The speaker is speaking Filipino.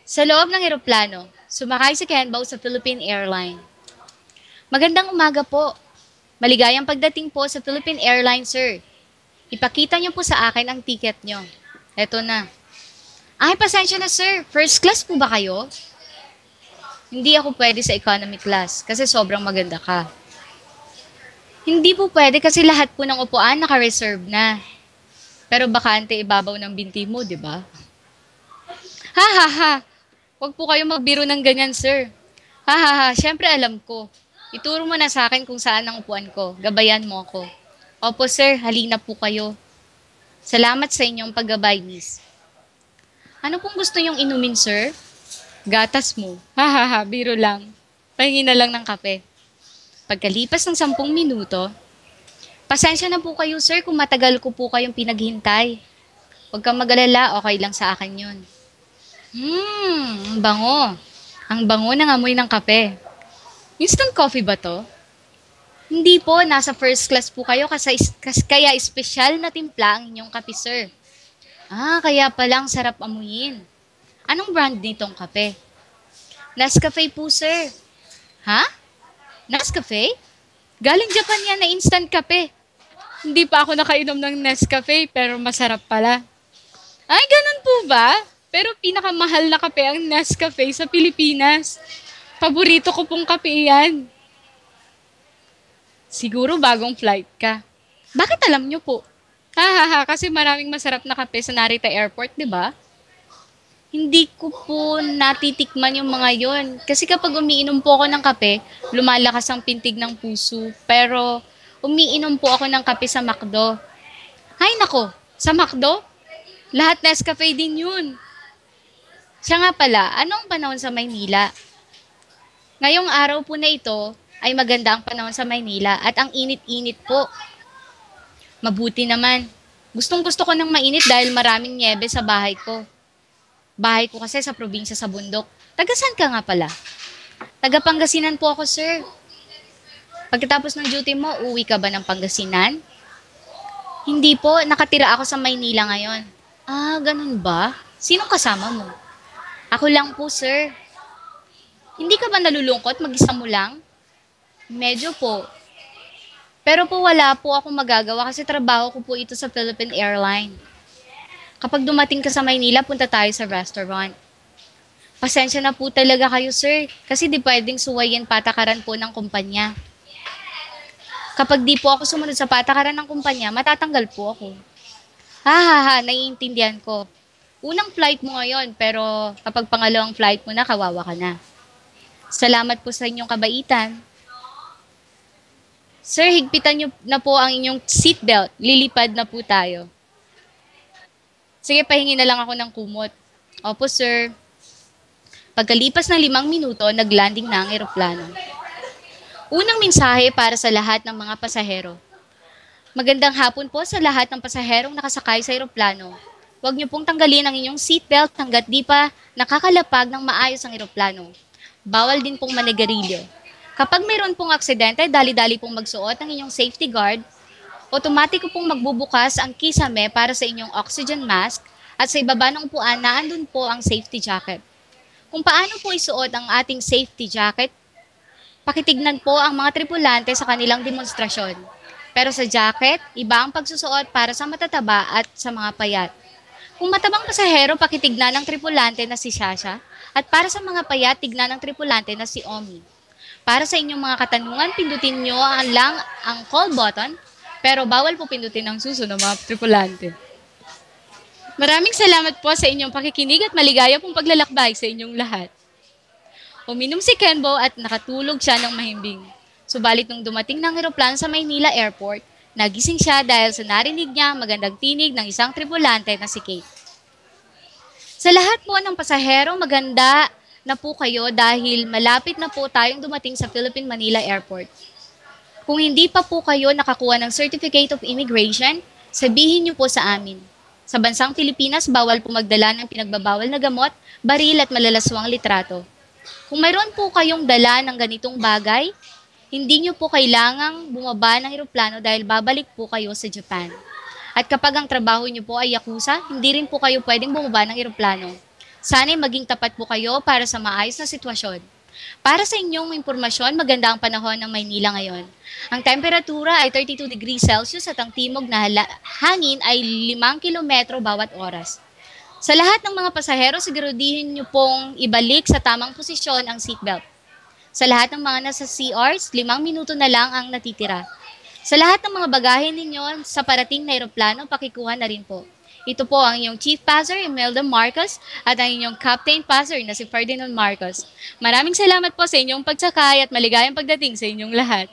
Sa loob ng eroplano, sumakay si Kenbo sa Philippine Airlines. Magandang umaga po. Maligayang pagdating po sa Philippine Airlines, sir. Ipakita niyo po sa akin ang ticket niyo. Eto na. Ay, pasensya na, sir. First class po ba kayo? Hindi ako pwede sa economy class kasi sobrang maganda ka. Hindi po pwede kasi lahat po ng upuan naka-reserve na. Pero bakante ibabaw ng binti mo, di ba? Ha ha ha! Huwag po kayo magbiro ng ganyan, sir. Ha ha ha, syempre alam ko. Ituro mo na sa akin kung saan ang upuan ko. Gabayan mo ako. Opo, sir. Halina po kayo. Salamat sa inyong paggabay, miss. Ano pong gusto niyong inumin, sir? Gatas mo. Ha ha ha, biro lang. Pahingi na lang ng kape. Pagkalipas ng 10 minuto, pasensya na po kayo, sir, kung matagal ko po kayong pinaghintay. Huwag kang mag-alala, okay lang sa akin yun. Ang bango. Ang bango ng amoy ng kape. Instant coffee ba to? Hindi po, nasa first class po kayo kaya espesyal na timpla ang inyong kape, sir. Kaya palang sarap amuyin. Anong brand nitong kape? Nescafe po, sir. Ha? Nescafe? Galing Japan yan na instant kape. Hindi pa ako nakainom ng Nescafe pero masarap pala. Ay, ganun po ba? Pero pinakamahal na kape ang Nescafe sa Pilipinas. Paborito ko pong kape yan. Siguro bagong flight ka. Bakit alam nyo po? Ha ha ha, kasi maraming masarap na kape sa Narita Airport, di ba? Hindi ko po natitikman yung mga yon. Kasi kapag umiinom po ako ng kape, lumalakas ang pintig ng puso. Pero umiinom po ako ng kape sa McDo. Ay nako, sa McDo? Lahat Nescafe din yun. Siya nga pala, anong panahon sa Maynila? Ngayong araw po na ito ay maganda ang panahon sa Maynila at ang init-init po. Mabuti naman. Gustong-gusto ko ng mainit dahil maraming niebe sa bahay ko. Bahay ko kasi sa probinsya sa bundok. Taga saan ka nga pala? Taga Pangasinan po ako, sir. Pagkatapos ng duty mo, uwi ka ba ng Pangasinan? Hindi po, nakatira ako sa Maynila ngayon. Ganun ba? Sinong kasama mo? Ako lang po, sir. Hindi ka ba nalulungkot mag-isa mo lang? Medyo po. Pero po wala po akong magagawa kasi trabaho ko po ito sa Philippine Airlines. Kapag dumating ka sa Maynila, punta tayo sa restaurant. Pasensya na po talaga kayo, sir. Kasi di pwedeng suwayin patakaran po ng kumpanya. Kapag di po ako sumunod sa patakaran ng kumpanya, matatanggal po ako. Ha ha ha, naiintindihan ko. Unang flight mo ngayon, pero kapag pangalawang flight mo na, kawawa ka na. Salamat po sa inyong kabaitan. Sir, higpitan niyo na po ang inyong seatbelt. Lilipad na po tayo. Sige, pahingi na lang ako ng kumot. Opo, sir. Pagkalipas ng 5 minuto, naglanding na ang eroplano. Unang mensahe para sa lahat ng mga pasahero. Magandang hapon po sa lahat ng pasaherong nakasakay sa eroplano. Huwag niyo pong tanggalin ang inyong seatbelt hanggat di pa nakakalapag ng maayos ang eroplano. Bawal din pong manigarilyo. Kapag mayroon pong aksidente, dali-dali pong magsuot ng inyong safety guard. Otomatiko pong magbubukas ang kisame para sa inyong oxygen mask at sa ibaba ng upuan naandun po ang safety jacket. Kung paano po isuot ang ating safety jacket, pakitignan po ang mga tripulante sa kanilang demonstrasyon. Pero sa jacket, iba ang pagsusuot para sa matataba at sa mga payat. Kung matabang pasahero, pakitignan ng tripulante na si Shasha at para sa mga payat, tignan ng tripulante na si Omi. Para sa inyong mga katanungan, pindutin nyo lang ang call button, pero bawal po pindutin ang suso ng mga tripulante. Maraming salamat po sa inyong pakikinig at maligaya pong paglalakbay sa inyong lahat. Uminom si Kenbo at nakatulog siya ng mahimbing. Subalit nung dumating ng eroplano sa Maynila Airport, nagising siya dahil sa narinig niya magandang tinig ng isang tripulante na si Kate. Sa lahat po ng pasahero, maganda na po kayo dahil malapit na po tayong dumating sa Philippine Manila Airport. Kung hindi pa po kayo nakakuha ng Certificate of Immigration, sabihin niyo po sa amin. Sa bansang Pilipinas, bawal po magdala ng pinagbabawal na gamot, baril at malalaswang litrato. Kung mayroon po kayong dala ng ganitong bagay, hindi niyo po kailangang bumaba ng eroplano dahil babalik po kayo sa Japan. At kapag ang trabaho niyo po ay yakuza, hindi rin po kayo pwedeng bumaba ng eroplano. Sana'y maging tapat po kayo para sa maayos na sitwasyon. Para sa inyong impormasyon, maganda ang panahon ng Maynila ngayon. Ang temperatura ay 32 degrees Celsius at ang timog na hangin ay 5 kilometro bawat oras. Sa lahat ng mga pasahero, siguraduhin niyo pong ibalik sa tamang posisyon ang seatbelt. Sa lahat ng mga nasa CRs, 5 minuto na lang ang natitira. Sa lahat ng mga bagahe ninyo sa parating na eroplano, pakikuha na rin po. Ito po ang inyong Chief Passer, Imelda Marcos, at ang inyong Captain Passer na si Ferdinand Marcos. Maraming salamat po sa inyong pagsakay at maligayang pagdating sa inyong lahat.